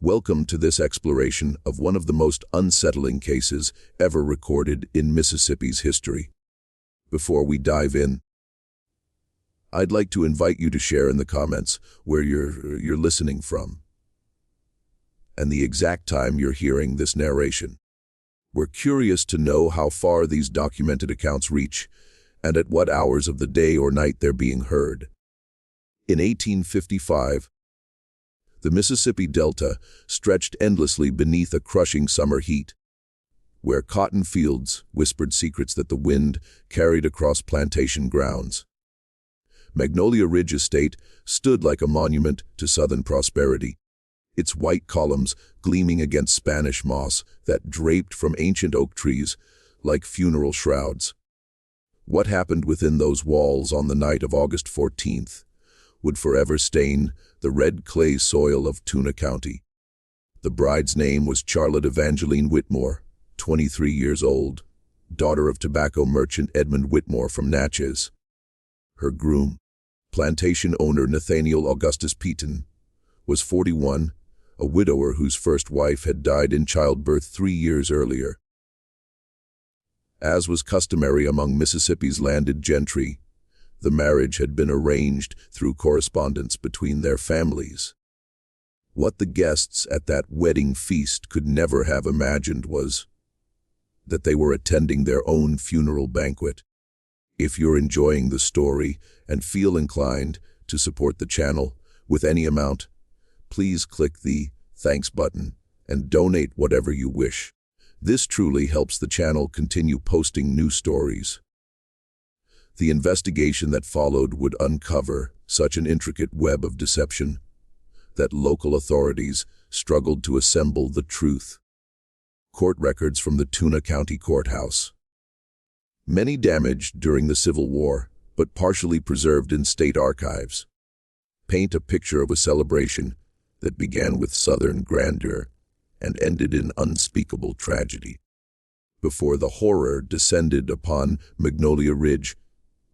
Welcome to this exploration of one of the most unsettling cases ever recorded in Mississippi's history. Before we dive in, I'd like to invite you to share in the comments where you're listening from and the exact time you're hearing this narration. We're curious to know how far these documented accounts reach and at what hours of the day or night they're being heard. In 1855, the Mississippi Delta stretched endlessly beneath a crushing summer heat, where cotton fields whispered secrets that the wind carried across plantation grounds. Magnolia Ridge estate stood like a monument to Southern prosperity, its white columns gleaming against Spanish moss that draped from ancient oak trees like funeral shrouds. What happened within those walls on the night of August 14th would forever stain the red clay soil of Tunica County. The bride's name was Charlotte Evangelene Whitmore, 23 years old, daughter of tobacco merchant Edmund Whitmore from Natchez. Her groom, plantation owner Nathaniel Augustus Peaton, was 41, a widower whose first wife had died in childbirth 3 years earlier. As was customary among Mississippi's landed gentry, the marriage had been arranged through correspondence between their families. What the guests at that wedding feast could never have imagined was that they were attending their own funeral banquet. If you're enjoying the story and feel inclined to support the channel with any amount, please click the Thanks button and donate whatever you wish. This truly helps the channel continue posting new stories. The investigation that followed would uncover such an intricate web of deception that local authorities struggled to assemble the truth. Court records from the Tunica County Courthouse, many damaged during the Civil War but partially preserved in state archives, paint a picture of a celebration that began with Southern grandeur and ended in unspeakable tragedy. Before the horror descended upon Magnolia Ridge,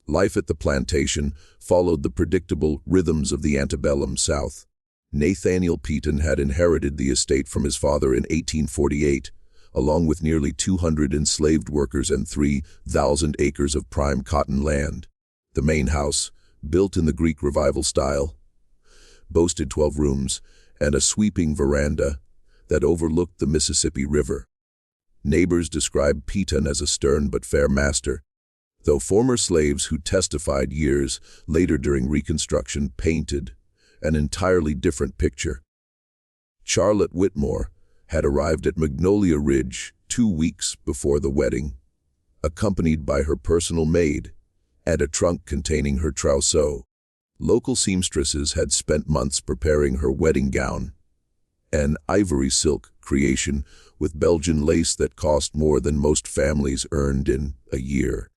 life at the plantation followed the predictable rhythms of the Antebellum South. Nathaniel Peaton had inherited the estate from his father in 1848, along with nearly 200 enslaved workers and 3,000 acres of prime cotton land. The main house, built in the Greek Revival style, boasted 12 rooms and a sweeping veranda that overlooked the Mississippi River. Neighbors described Peaton as a stern but fair master, though former slaves who testified years later during Reconstruction painted an entirely different picture. Charlotte Whitmore had arrived at Magnolia Ridge 2 weeks before the wedding, accompanied by her personal maid and a trunk containing her trousseau. Local seamstresses had spent months preparing her wedding gown, an ivory silk creation with Belgian lace that cost more than most families earned in a year.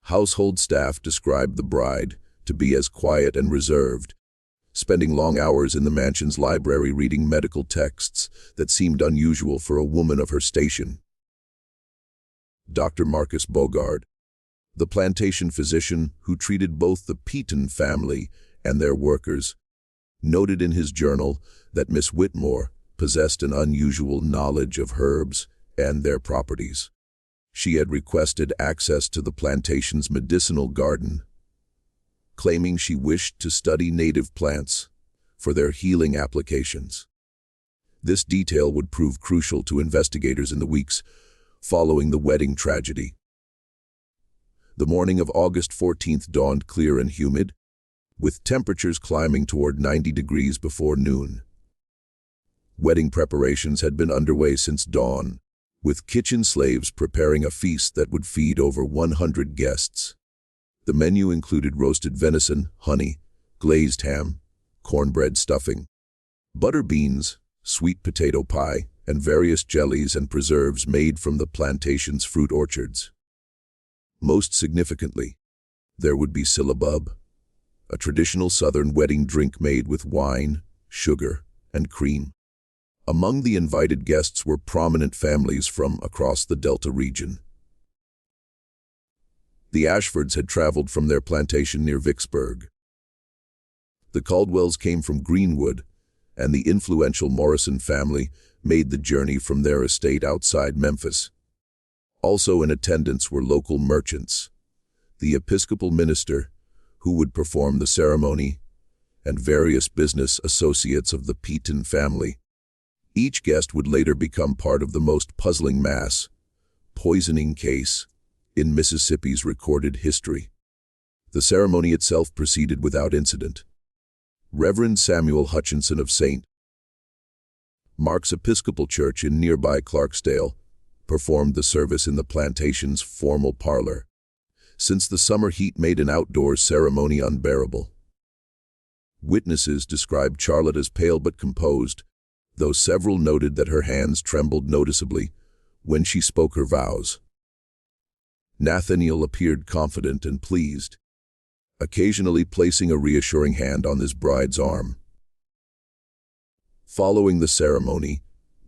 Household staff described the bride to be as quiet and reserved, spending long hours in the mansion's library reading medical texts that seemed unusual for a woman of her station. Dr. Marcus Bogard, the plantation physician who treated both the Peaton family and their workers, noted in his journal that Miss Whitmore possessed an unusual knowledge of herbs and their properties. She had requested access to the plantation's medicinal garden, claiming she wished to study native plants for their healing applications. This detail would prove crucial to investigators in the weeks following the wedding tragedy. The morning of August 14th dawned clear and humid, with temperatures climbing toward 90 degrees before noon. Wedding preparations had been underway since dawn, with kitchen slaves preparing a feast that would feed over 100 guests. The menu included roasted venison, honey, glazed ham, cornbread stuffing, butter beans, sweet potato pie, and various jellies and preserves made from the plantation's fruit orchards. Most significantly, there would be syllabub, a traditional Southern wedding drink made with wine, sugar, and cream. Among the invited guests were prominent families from across the Delta region. The Ashfords had traveled from their plantation near Vicksburg. The Caldwells came from Greenwood, and the influential Morrison family made the journey from their estate outside Memphis. Also in attendance were local merchants, the Episcopal minister, who would perform the ceremony, and various business associates of the Peaton family. Each guest would later become part of the most puzzling mass poisoning case in Mississippi's recorded history. The ceremony itself proceeded without incident. Reverend Samuel Hutchinson of St. Mark's Episcopal Church in nearby Clarksdale performed the service in the plantation's formal parlor, since the summer heat made an outdoor ceremony unbearable. Witnesses described Charlotte as pale but composed, though several noted that her hands trembled noticeably when she spoke her vows. Nathaniel appeared confident and pleased, occasionally placing a reassuring hand on his bride's arm. Following the ceremony,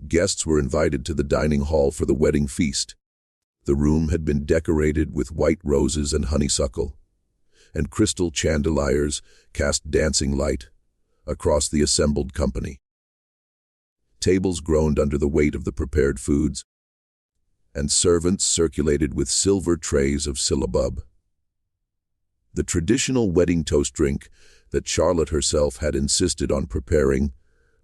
guests were invited to the dining hall for the wedding feast. The room had been decorated with white roses and honeysuckle, and crystal chandeliers cast dancing light across the assembled company. Tables groaned under the weight of the prepared foods, and servants circulated with silver trays of syllabub, the traditional wedding toast drink that Charlotte herself had insisted on preparing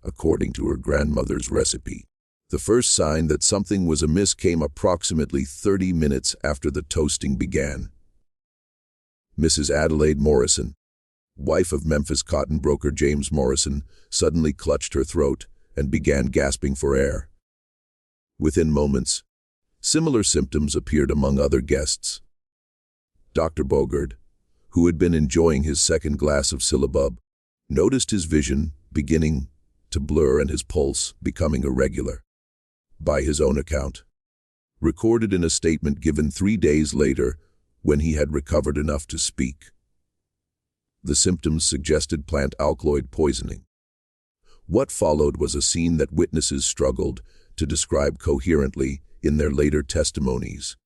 according to her grandmother's recipe. The first sign that something was amiss came approximately 30 minutes after the toasting began. Mrs. Adelaide Morrison, wife of Memphis cotton broker James Morrison, suddenly clutched her throat and began gasping for air. Within moments, similar symptoms appeared among other guests. Dr. Bogard, who had been enjoying his second glass of syllabub, noticed his vision beginning to blur and his pulse becoming irregular. By his own account, recorded in a statement given 3 days later when he had recovered enough to speak, the symptoms suggested plant alkaloid poisoning. What followed was a scene that witnesses struggled to describe coherently in their later testimonies.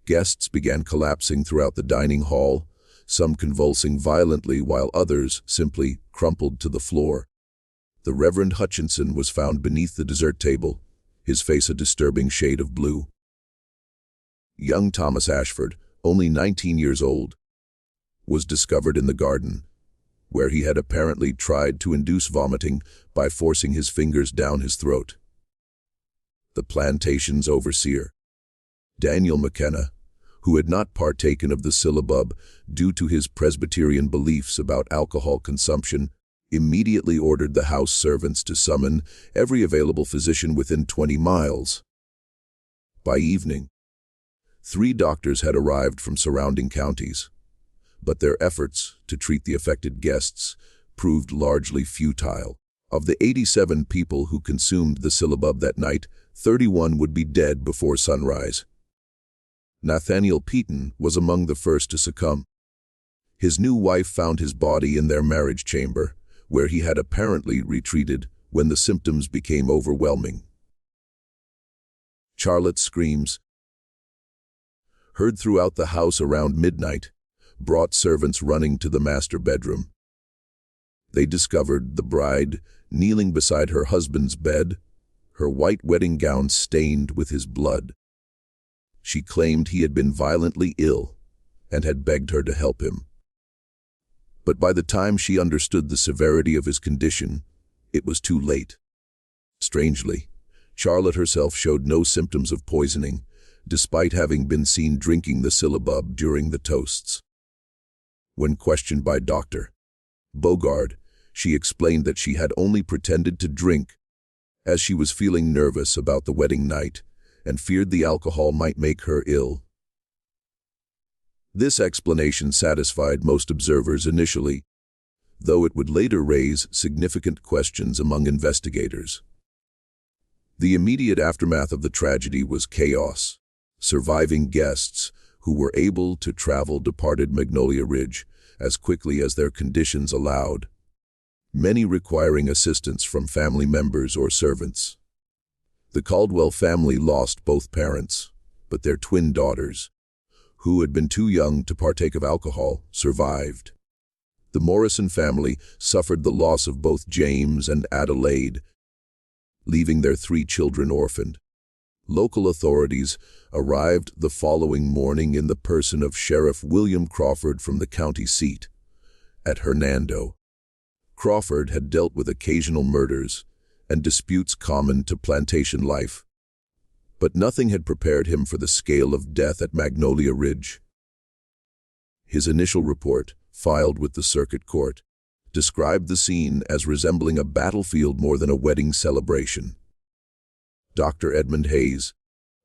Guests began collapsing throughout the dining hall, some convulsing violently while others simply crumpled to the floor. The Reverend Hutchinson was found beneath the dessert table, his face a disturbing shade of blue. Young Thomas Ashford, only 19 years old, was discovered in the garden, where he had apparently tried to induce vomiting by forcing his fingers down his throat. The plantation's overseer, Daniel McKenna, who had not partaken of the syllabub due to his Presbyterian beliefs about alcohol consumption, immediately ordered the house servants to summon every available physician within 20 miles. By evening, 3 doctors had arrived from surrounding counties, but their efforts to treat the affected guests proved largely futile. Of the 87 people who consumed the syllabub that night, 31 would be dead before sunrise. Nathaniel Peaton was among the first to succumb. His new wife found his body in their marriage chamber, where he had apparently retreated when the symptoms became overwhelming. Charlotte's screams, heard throughout the house around midnight, brought servants running to the master bedroom. They discovered the bride kneeling beside her husband's bed, her white wedding gown stained with his blood. She claimed he had been violently ill and had begged her to help him. But by the time she understood the severity of his condition, it was too late. Strangely, Charlotte herself showed no symptoms of poisoning, despite having been seen drinking the syllabub during the toasts. When questioned by Dr. Bogard, she explained that she had only pretended to drink, as she was feeling nervous about the wedding night and feared the alcohol might make her ill. This explanation satisfied most observers initially, though it would later raise significant questions among investigators. The immediate aftermath of the tragedy was chaos. Surviving guests who were able to travel departed Magnolia Ridge as quickly as their conditions allowed, many requiring assistance from family members or servants. The Caldwell family lost both parents, but their twin daughters, who had been too young to partake of alcohol, survived. The Morrison family suffered the loss of both James and Adelaide, leaving their 3 children orphaned. Local authorities arrived the following morning in the person of Sheriff William Crawford from the county seat at Hernando. Crawford had dealt with occasional murders and disputes common to plantation life, but nothing had prepared him for the scale of death at Magnolia Ridge. His initial report, filed with the circuit court, described the scene as resembling a battlefield more than a wedding celebration. Dr. Edmund Hayes,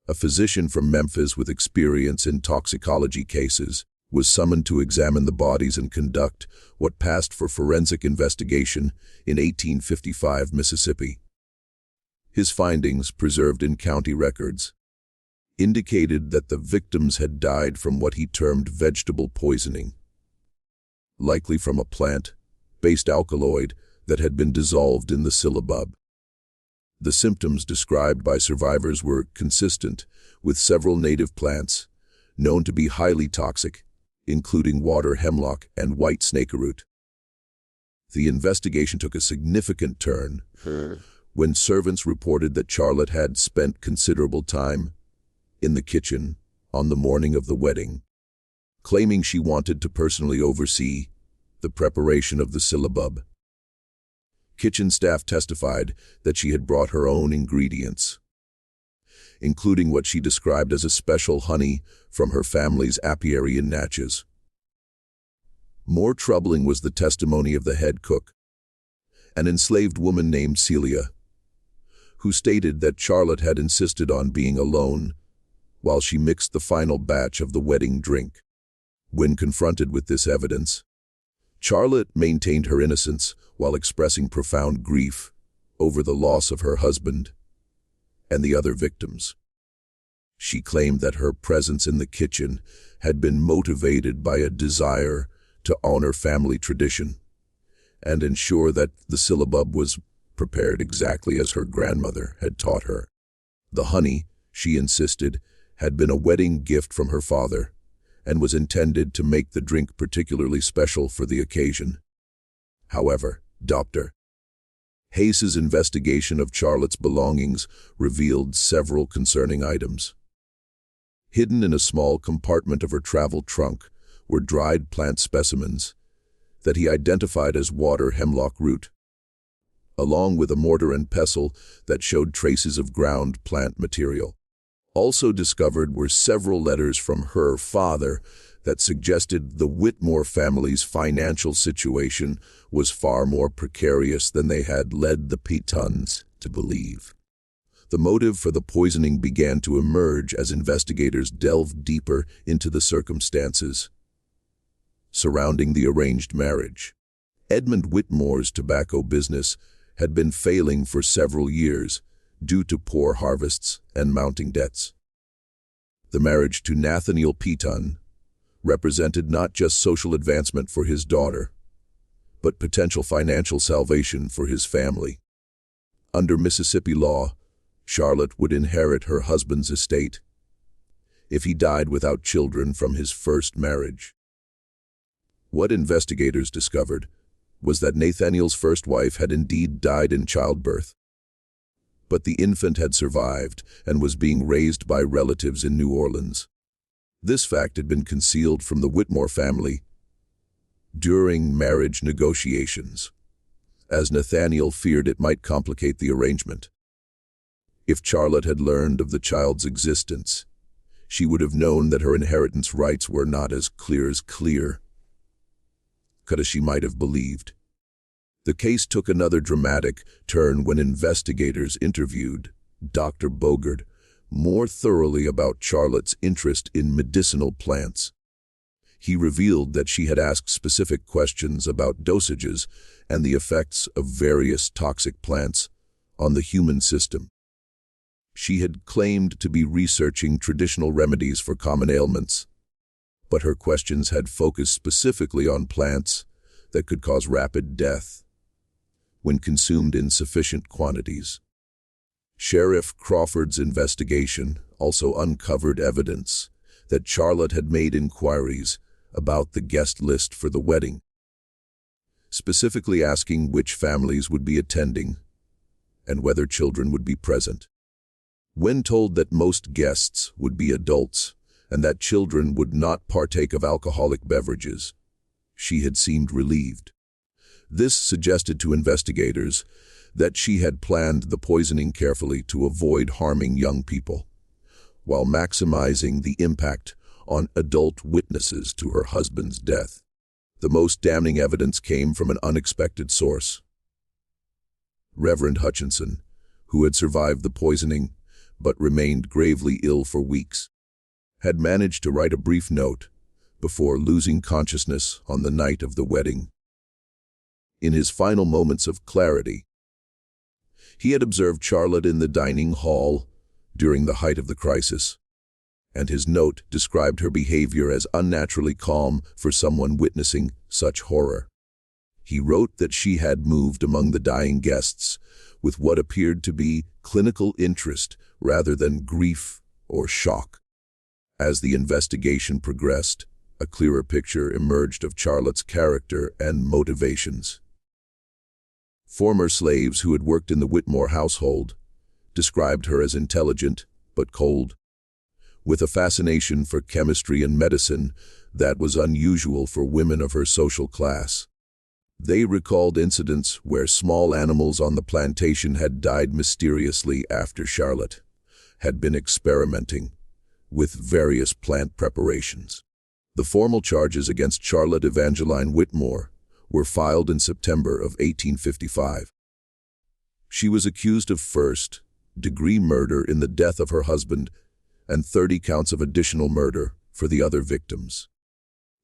a physician from Memphis with experience in toxicology cases, was summoned to examine the bodies and conduct what passed for forensic investigation in 1855 Mississippi. His findings, preserved in county records, indicated that the victims had died from what he termed vegetable poisoning, likely from a plant-based alkaloid that had been dissolved in the syllabub. The symptoms described by survivors were consistent with several native plants known to be highly toxic, including water hemlock and white snakeroot. The investigation took a significant turn when servants reported that Charlotte had spent considerable time in the kitchen on the morning of the wedding, claiming she wanted to personally oversee the preparation of the syllabub. Kitchen staff testified that she had brought her own ingredients, including what she described as a special honey from her family's apiary in Natchez. More troubling was the testimony of the head cook, an enslaved woman named Celia, who stated that Charlotte had insisted on being alone while she mixed the final batch of the wedding drink. When confronted with this evidence, Charlotte maintained her innocence while expressing profound grief over the loss of her husband and the other victims. She claimed that her presence in the kitchen had been motivated by a desire to honor family tradition and ensure that the syllabub was prepared exactly as her grandmother had taught her. The honey, she insisted, had been a wedding gift from her father and was intended to make the drink particularly special for the occasion. However, Dr. Hayes's investigation of Charlotte's belongings revealed several concerning items. Hidden in a small compartment of her travel trunk were dried plant specimens that he identified as water hemlock root, along with a mortar and pestle that showed traces of ground plant material. Also discovered were several letters from her father that suggested the Whitmore family's financial situation was far more precarious than they had led the Pitons to believe. The motive for the poisoning began to emerge as investigators delved deeper into the circumstances surrounding the arranged marriage. Edmund Whitmore's tobacco business had been failing for several years due to poor harvests and mounting debts. The marriage to Nathaniel Piton represented not just social advancement for his daughter, but potential financial salvation for his family. Under Mississippi law, Charlotte would inherit her husband's estate if he died without children from his first marriage. What investigators discovered was that Nathaniel's first wife had indeed died in childbirth, but the infant had survived and was being raised by relatives in New Orleans. This fact had been concealed from the Whitmore family during marriage negotiations, as Nathaniel feared it might complicate the arrangement. If Charlotte had learned of the child's existence, she would have known that her inheritance rights were not as clear as she might have believed. The case took another dramatic turn when investigators interviewed Dr. Bogard more thoroughly about Charlotte's interest in medicinal plants. He revealed that she had asked specific questions about dosages and the effects of various toxic plants on the human system. She had claimed to be researching traditional remedies for common ailments, but her questions had focused specifically on plants that could cause rapid death when consumed in sufficient quantities. Sheriff Crawford's investigation also uncovered evidence that Charlotte had made inquiries about the guest list for the wedding. specifically asking which families would be attending and whether children would be present. When told that most guests would be adults and that children would not partake of alcoholic beverages, she had seemed relieved. This suggested to investigators that she had planned the poisoning carefully to avoid harming young people, while maximizing the impact on adult witnesses to her husband's death. The most damning evidence came from an unexpected source. Reverend Hutchinson, who had survived the poisoning but remained gravely ill for weeks, had managed to write a brief note before losing consciousness on the night of the wedding. In his final moments of clarity, he had observed Charlotte in the dining hall during the height of the crisis, and his note described her behavior as unnaturally calm for someone witnessing such horror. He wrote that she had moved among the dying guests with what appeared to be clinical interest rather than grief or shock. As the investigation progressed, a clearer picture emerged of Charlotte's character and motivations. Former slaves who had worked in the Whitmore household described her as intelligent but cold, with a fascination for chemistry and medicine that was unusual for women of her social class. They recalled incidents where small animals on the plantation had died mysteriously after Charlotte had been experimenting with various plant preparations. The formal charges against Charlotte Evangelene Whitmore were filed in September of 1855. She was accused of first-degree murder in the death of her husband and 30 counts of additional murder for the other victims.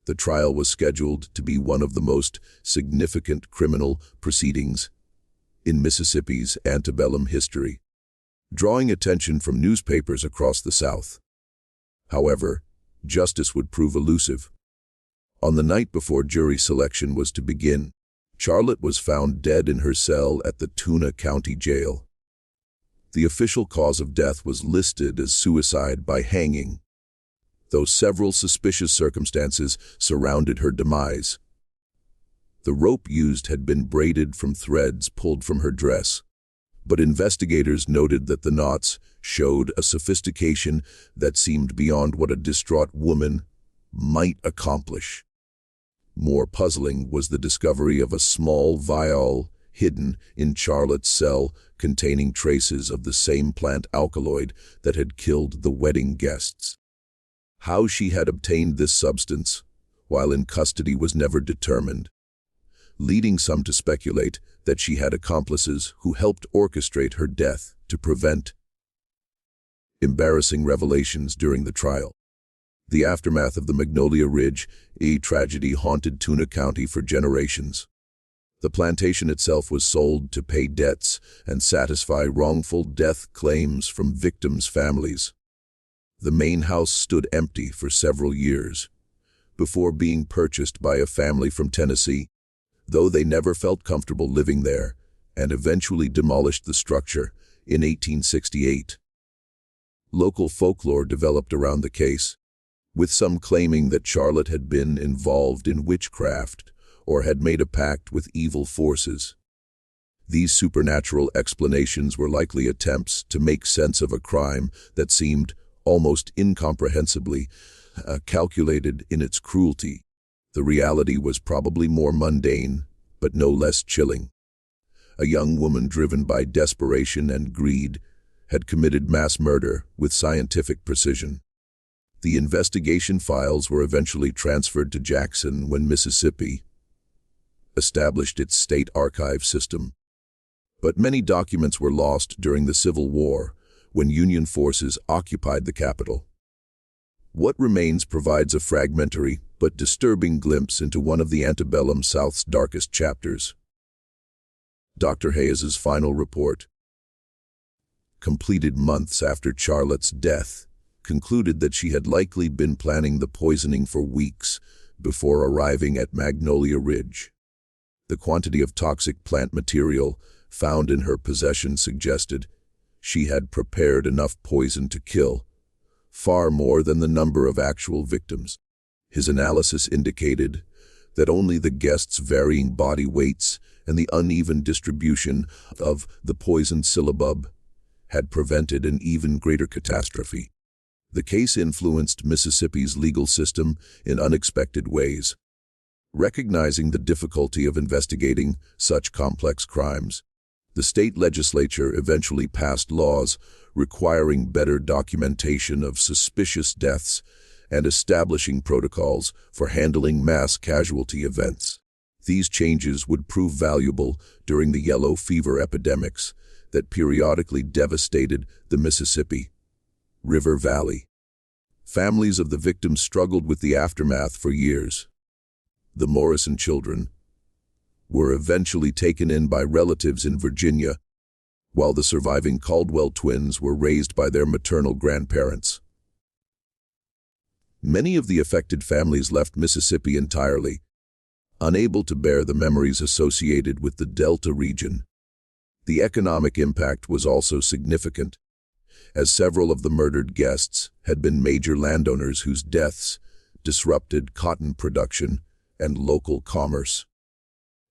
The trial was scheduled to be one of the most significant criminal proceedings in Mississippi's antebellum history, drawing attention from newspapers across the South. However, justice would prove elusive. On the night before jury selection was to begin, Charlotte was found dead in her cell at the Tunica County Jail. The official cause of death was listed as suicide by hanging, though several suspicious circumstances surrounded her demise. The rope used had been braided from threads pulled from her dress, but investigators noted that the knots showed a sophistication that seemed beyond what a distraught woman might accomplish. More puzzling was the discovery of a small vial hidden in Charlotte's cell containing traces of the same plant alkaloid that had killed the wedding guests. How she had obtained this substance while in custody was never determined, leading some to speculate that she had accomplices who helped orchestrate her death to prevent embarrassing revelations during the trial. The aftermath of the Magnolia Ridge, a tragedy haunted Tunica County for generations. The plantation itself was sold to pay debts and satisfy wrongful death claims from victims' families. The main house stood empty for several years before being purchased by a family from Tennessee, though they never felt comfortable living there and eventually demolished the structure in 1868. Local folklore developed around the case, with some claiming that Charlotte had been involved in witchcraft or had made a pact with evil forces. These supernatural explanations were likely attempts to make sense of a crime that seemed almost incomprehensibly calculated in its cruelty. The reality was probably more mundane, but no less chilling. A young woman driven by desperation and greed had committed mass murder with scientific precision. The investigation files were eventually transferred to Jackson when Mississippi established its state archive system. But many documents were lost during the Civil War when Union forces occupied the capital. What remains provides a fragmentary but disturbing glimpse into one of the Antebellum South's darkest chapters. Dr. Hayes's final report, completed months after Charlotte's death, concluded that she had likely been planning the poisoning for weeks before arriving at Magnolia Ridge. The quantity of toxic plant material found in her possession suggested she had prepared enough poison to kill, far more than the number of actual victims. His analysis indicated that only the guests' varying body weights and the uneven distribution of the poisoned syllabub had prevented an even greater catastrophe. The case influenced Mississippi's legal system in unexpected ways. Recognizing the difficulty of investigating such complex crimes, the state legislature eventually passed laws requiring better documentation of suspicious deaths and establishing protocols for handling mass casualty events. These changes would prove valuable during the yellow fever epidemics that periodically devastated the Mississippi River Valley. Families of the victims struggled with the aftermath for years. The Morrison children were eventually taken in by relatives in Virginia, while the surviving Caldwell twins were raised by their maternal grandparents. Many of the affected families left Mississippi entirely, unable to bear the memories associated with the Delta region. The economic impact was also significant, as several of the murdered guests had been major landowners whose deaths disrupted cotton production and local commerce.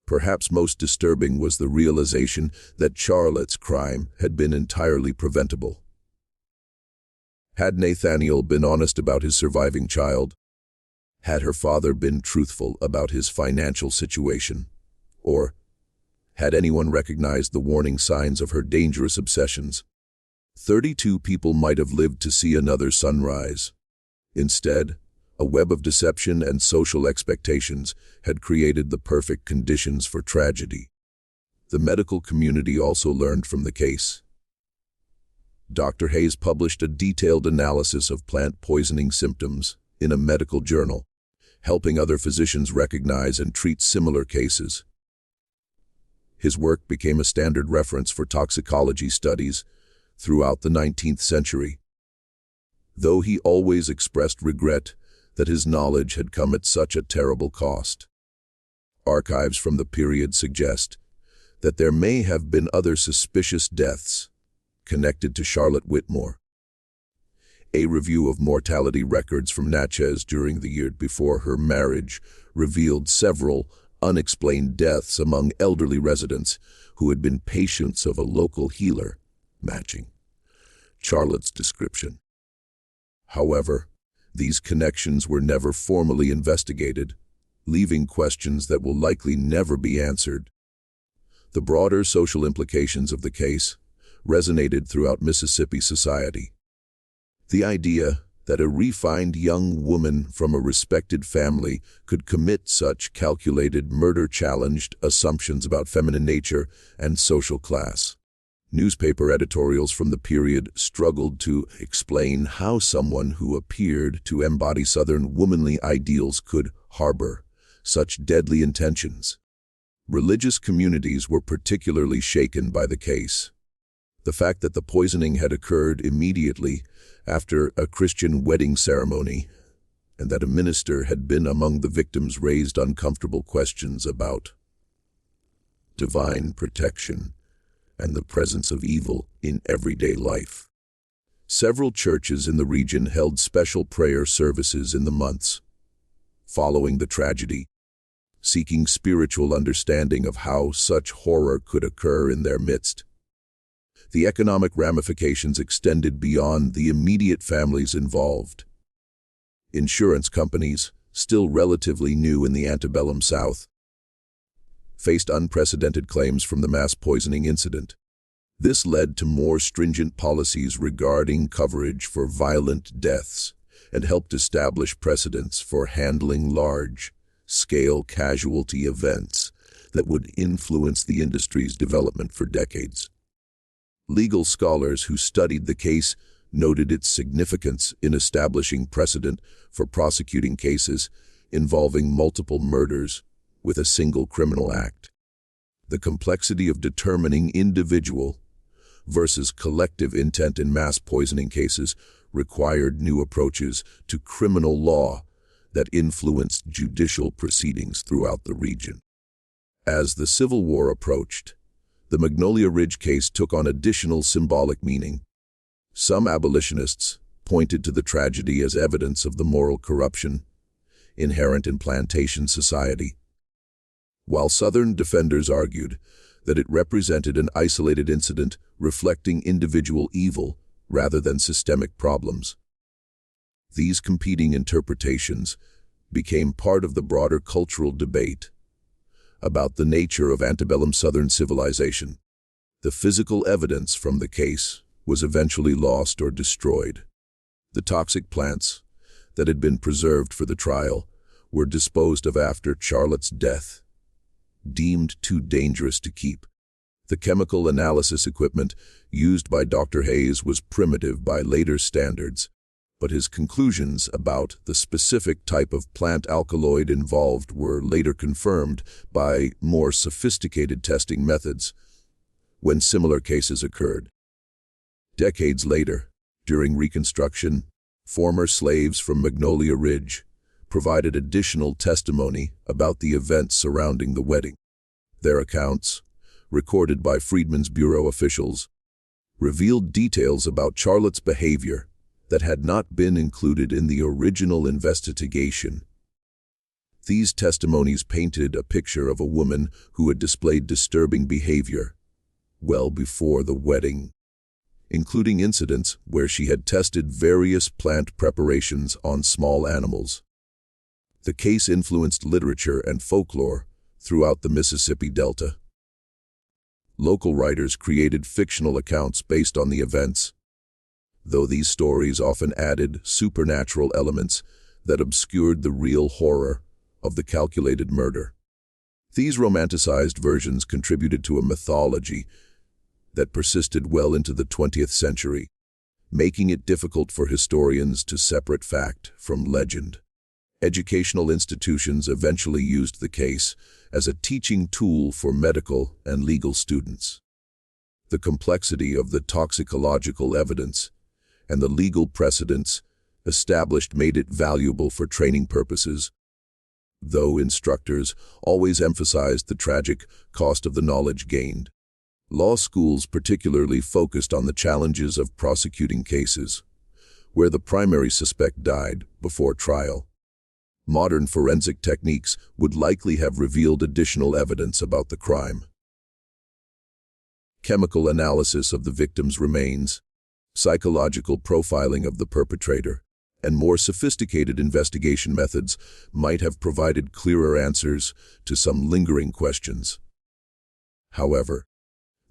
Perhaps most disturbing was the realization that Charlotte's crime had been entirely preventable. Had Nathaniel been honest about his surviving child? Had her father been truthful about his financial situation? Or had anyone recognized the warning signs of her dangerous obsessions? 32 people might have lived to see another sunrise. Instead, a web of deception and social expectations had created the perfect conditions for tragedy. The medical community also learned from the case. Dr. Hayes published a detailed analysis of plant poisoning symptoms in a medical journal, helping other physicians recognize and treat similar cases. His work became a standard reference for toxicology studies throughout the 19th century. Though he always expressed regret that his knowledge had come at such a terrible cost. Archives from the period suggest that there may have been other suspicious deaths connected to Charlotte Whitmore. A review of mortality records from Natchez during the year before her marriage revealed several unexplained deaths among elderly residents who had been patients of a local healer, matching Charlotte's description. However, these connections were never formally investigated, leaving questions that will likely never be answered. The broader social implications of the case resonated throughout Mississippi society. The idea that a refined young woman from a respected family could commit such calculated murder challenged assumptions about feminine nature and social class. Newspaper editorials from the period struggled to explain how someone who appeared to embody Southern womanly ideals could harbor such deadly intentions. Religious communities were particularly shaken by the case. The fact that the poisoning had occurred immediately after a Christian wedding ceremony, and that a minister had been among the victims, raised uncomfortable questions about divine protection and the presence of evil in everyday life. Several churches in the region held special prayer services in the months following the tragedy, seeking spiritual understanding of how such horror could occur in their midst. The economic ramifications extended beyond the immediate families involved. Insurance companies, still relatively new in the Antebellum South, faced unprecedented claims from the mass poisoning incident. This led to more stringent policies regarding coverage for violent deaths and helped establish precedents for handling large-scale casualty events that would influence the industry's development for decades. Legal scholars who studied the case noted its significance in establishing precedent for prosecuting cases involving multiple murders with a single criminal act. The complexity of determining individual versus collective intent in mass poisoning cases required new approaches to criminal law that influenced judicial proceedings throughout the region. As the Civil War approached, the Magnolia Ridge case took on additional symbolic meaning. Some abolitionists pointed to the tragedy as evidence of the moral corruption inherent in plantation society. While Southern defenders argued that it represented an isolated incident reflecting individual evil rather than systemic problems. These competing interpretations became part of the broader cultural debate about the nature of antebellum Southern civilization. The physical evidence from the case was eventually lost or destroyed. The toxic plants that had been preserved for the trial were disposed of after Charlotte's death, deemed too dangerous to keep. The chemical analysis equipment used by Dr. Hayes was primitive by later standards, but his conclusions about the specific type of plant alkaloid involved were later confirmed by more sophisticated testing methods when similar cases occurred. Decades later, during Reconstruction, former slaves from Magnolia Ridge provided additional testimony about the events surrounding the wedding. Their accounts, recorded by Freedmen's Bureau officials, revealed details about Charlotte's behavior that had not been included in the original investigation. These testimonies painted a picture of a woman who had displayed disturbing behavior well before the wedding, including incidents where she had tested various plant preparations on small animals. The case influenced literature and folklore throughout the Mississippi Delta. Local writers created fictional accounts based on the events, though these stories often added supernatural elements that obscured the real horror of the calculated murder. These romanticized versions contributed to a mythology that persisted well into the 20th century, making it difficult for historians to separate fact from legend. Educational institutions eventually used the case as a teaching tool for medical and legal students. The complexity of the toxicological evidence and the legal precedents established made it valuable for training purposes, though instructors always emphasized the tragic cost of the knowledge gained. Law schools particularly focused on the challenges of prosecuting cases where the primary suspect died before trial. Modern forensic techniques would likely have revealed additional evidence about the crime. Chemical analysis of the victim's remains, psychological profiling of the perpetrator, and more sophisticated investigation methods might have provided clearer answers to some lingering questions. However,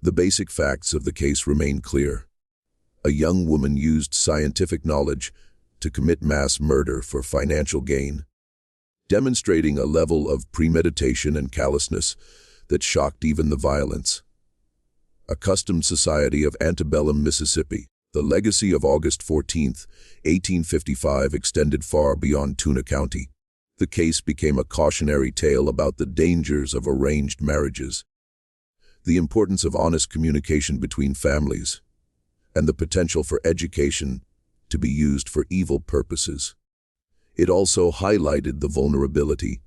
the basic facts of the case remain clear. A young woman used scientific knowledge to commit mass murder for financial gain, demonstrating a level of premeditation and callousness that shocked even the violence. A custom society of Antebellum, Mississippi. The legacy of August 14, 1855 extended far beyond Tunica County. The case became a cautionary tale about the dangers of arranged marriages, the importance of honest communication between families, and the potential for education to be used for evil purposes. It also highlighted the vulnerability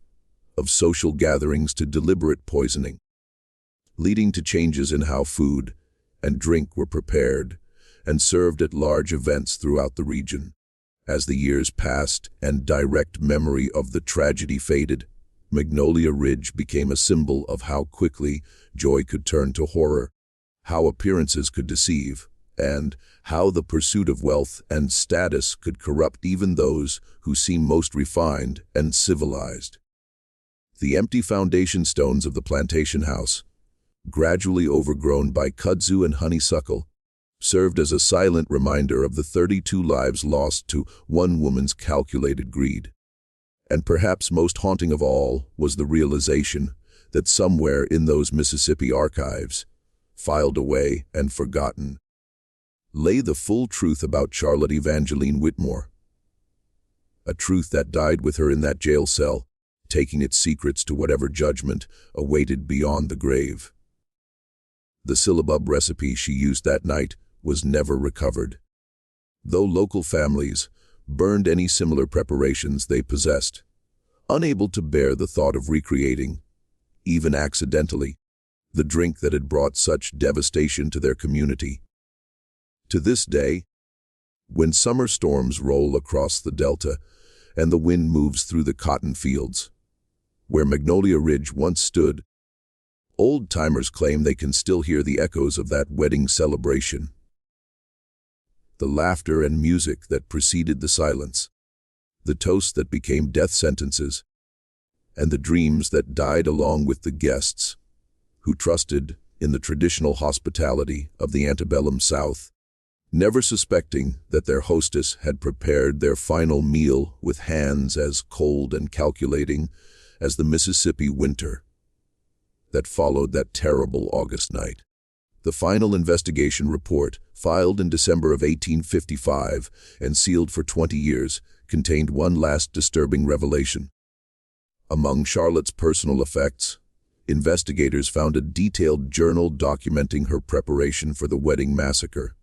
of social gatherings to deliberate poisoning, leading to changes in how food and drink were prepared and served at large events throughout the region. As the years passed and direct memory of the tragedy faded, Magnolia Ridge became a symbol of how quickly joy could turn to horror, how appearances could deceive, and how the pursuit of wealth and status could corrupt even those who seem most refined and civilized. The empty foundation stones of the plantation house, gradually overgrown by kudzu and honeysuckle, served as a silent reminder of the 32 lives lost to one woman's calculated greed. And perhaps most haunting of all was the realization that somewhere in those Mississippi archives, filed away and forgotten, lay the full truth about Charlotte Evangelene Whitmore. A truth that died with her in that jail cell, taking its secrets to whatever judgment awaited beyond the grave. The syllabub recipe she used that night was never recovered, though local families burned any similar preparations they possessed, unable to bear the thought of recreating, even accidentally, the drink that had brought such devastation to their community. To this day, when summer storms roll across the Delta and the wind moves through the cotton fields. Where Magnolia Ridge once stood, old-timers claim they can still hear the echoes of that wedding celebration. The laughter and music that preceded the silence, the toasts that became death sentences, and the dreams that died along with the guests, who trusted in the traditional hospitality of the antebellum South, never suspecting that their hostess had prepared their final meal with hands as cold and calculating as the Mississippi winter that followed that terrible August night. The final investigation report, filed in December of 1855 and sealed for 20 years, contained one last disturbing revelation. Among Charlotte's personal effects, investigators found a detailed journal documenting her preparation for the wedding massacre.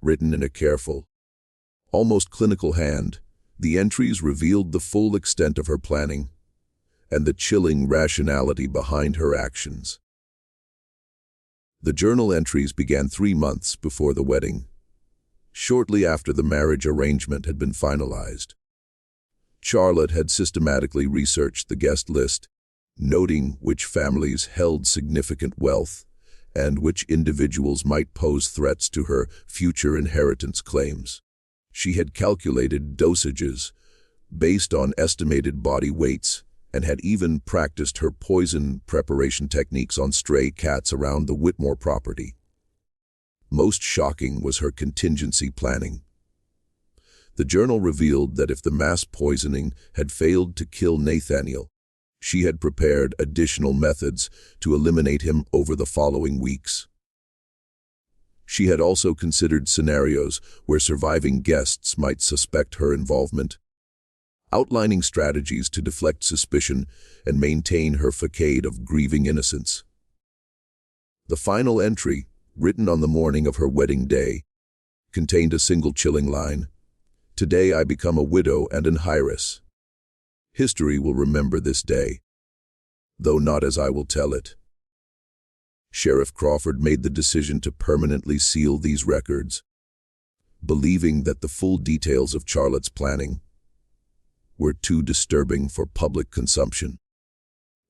Written in a careful, almost clinical hand, the entries revealed the full extent of her planning and the chilling rationality behind her actions. The journal entries began 3 months before the wedding, shortly after the marriage arrangement had been finalized. Charlotte had systematically researched the guest list, noting which families held significant wealth and which individuals might pose threats to her future inheritance claims. She had calculated dosages based on estimated body weights and had even practiced her poison preparation techniques on stray cats around the Whitmore property. Most shocking was her contingency planning. The journal revealed that if the mass poisoning had failed to kill Nathaniel, she had prepared additional methods to eliminate him over the following weeks. She had also considered scenarios where surviving guests might suspect her involvement, outlining strategies to deflect suspicion and maintain her facade of grieving innocence. The final entry, written on the morning of her wedding day, contained a single chilling line: "Today I become a widow and an heiress. History will remember this day, though not as I will tell it." Sheriff Crawford made the decision to permanently seal these records, believing that the full details of Charlotte's planning were too disturbing for public consumption.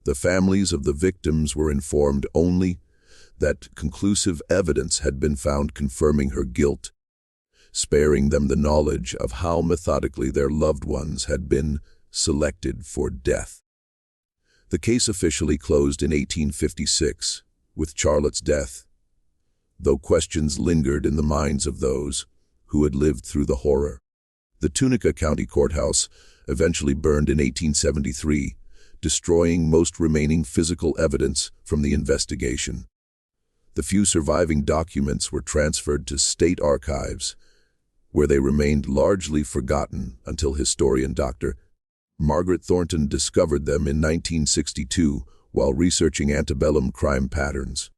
The families of the victims were informed only that conclusive evidence had been found confirming her guilt, sparing them the knowledge of how methodically their loved ones had been selected for death. The case officially closed in 1856 with Charlotte's death, though questions lingered in the minds of those who had lived through the horror. The Tunica County Courthouse eventually burned in 1873, destroying most remaining physical evidence from the investigation. The few surviving documents were transferred to state archives, where they remained largely forgotten until historian Dr. Margaret Thornton discovered them in 1962 while researching antebellum crime patterns.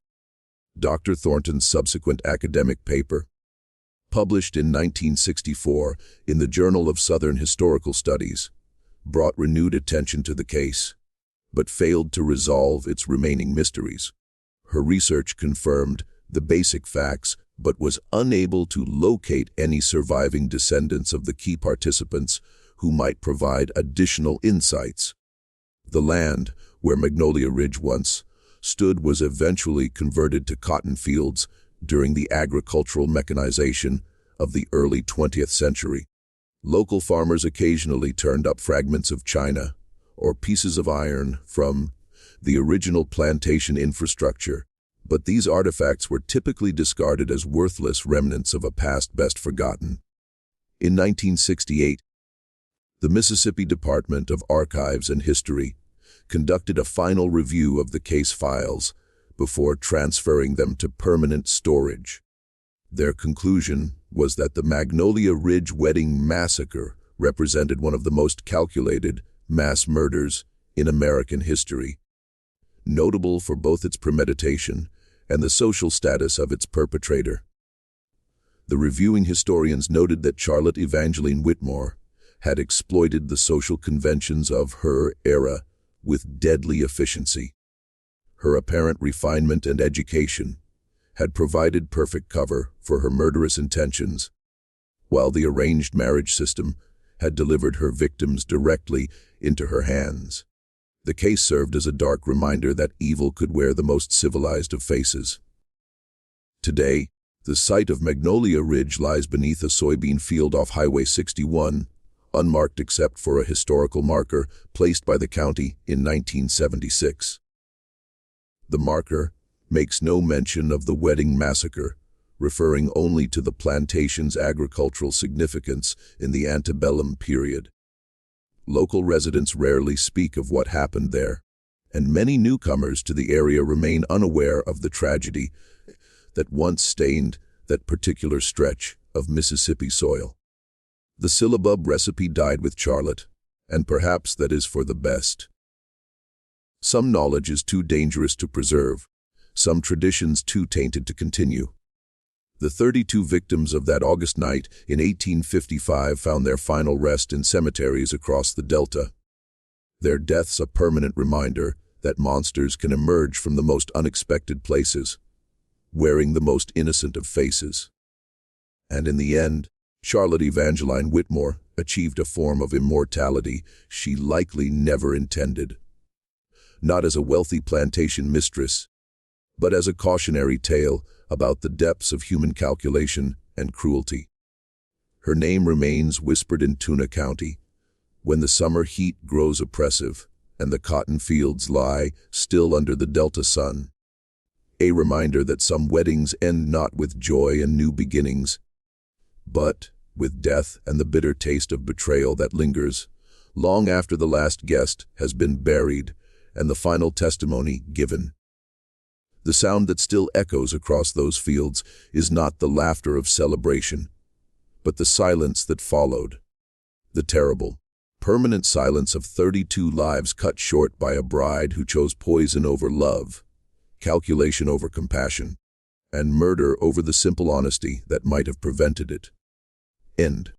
Dr. Thornton's subsequent academic paper, published in 1964 in the Journal of Southern Historical Studies, brought renewed attention to the case, but failed to resolve its remaining mysteries. Her research confirmed the basic facts, but was unable to locate any surviving descendants of the key participants who might provide additional insights. The land where Magnolia Ridge once stood was eventually converted to cotton fields during the agricultural mechanization of the early 20th century. Local farmers occasionally turned up fragments of china or pieces of iron from the original plantation infrastructure, but these artifacts were typically discarded as worthless remnants of a past best forgotten. In 1968, the Mississippi Department of Archives and History conducted a final review of the case files before transferring them to permanent storage. Their conclusion was that the Magnolia Ridge wedding massacre represented one of the most calculated mass murders in American history, notable for both its premeditation and the social status of its perpetrator. The reviewing historians noted that Charlotte Evangelene Whitmore had exploited the social conventions of her era with deadly efficiency. Her apparent refinement and education had provided perfect cover for her murderous intentions, while the arranged marriage system had delivered her victims directly into her hands. The case served as a dark reminder that evil could wear the most civilized of faces. Today, the site of Magnolia Ridge lies beneath a soybean field off Highway 61, unmarked except for a historical marker placed by the county in 1976. The marker makes no mention of the wedding massacre, referring only to the plantation's agricultural significance in the antebellum period. Local residents rarely speak of what happened there, and many newcomers to the area remain unaware of the tragedy that once stained that particular stretch of Mississippi soil. The syllabub recipe died with Charlotte, and perhaps that is for the best. Some knowledge is too dangerous to preserve, some traditions too tainted to continue. The 32 victims of that August night in 1855 found their final rest in cemeteries across the Delta. Their deaths a permanent reminder that monsters can emerge from the most unexpected places, wearing the most innocent of faces. And in the end, Charlotte Evangelene Whitmore achieved a form of immortality she likely never intended. Not as a wealthy plantation mistress, but as a cautionary tale about the depths of human calculation and cruelty. Her name remains whispered in Tunica County, when the summer heat grows oppressive and the cotton fields lie still under the Delta sun. A reminder that some weddings end not with joy and new beginnings, but with death and the bitter taste of betrayal that lingers long after the last guest has been buried and the final testimony given. The sound that still echoes across those fields is not the laughter of celebration, but the silence that followed. The terrible, permanent silence of 32 lives cut short by a bride who chose poison over love, calculation over compassion, and murder over the simple honesty that might have prevented it. End.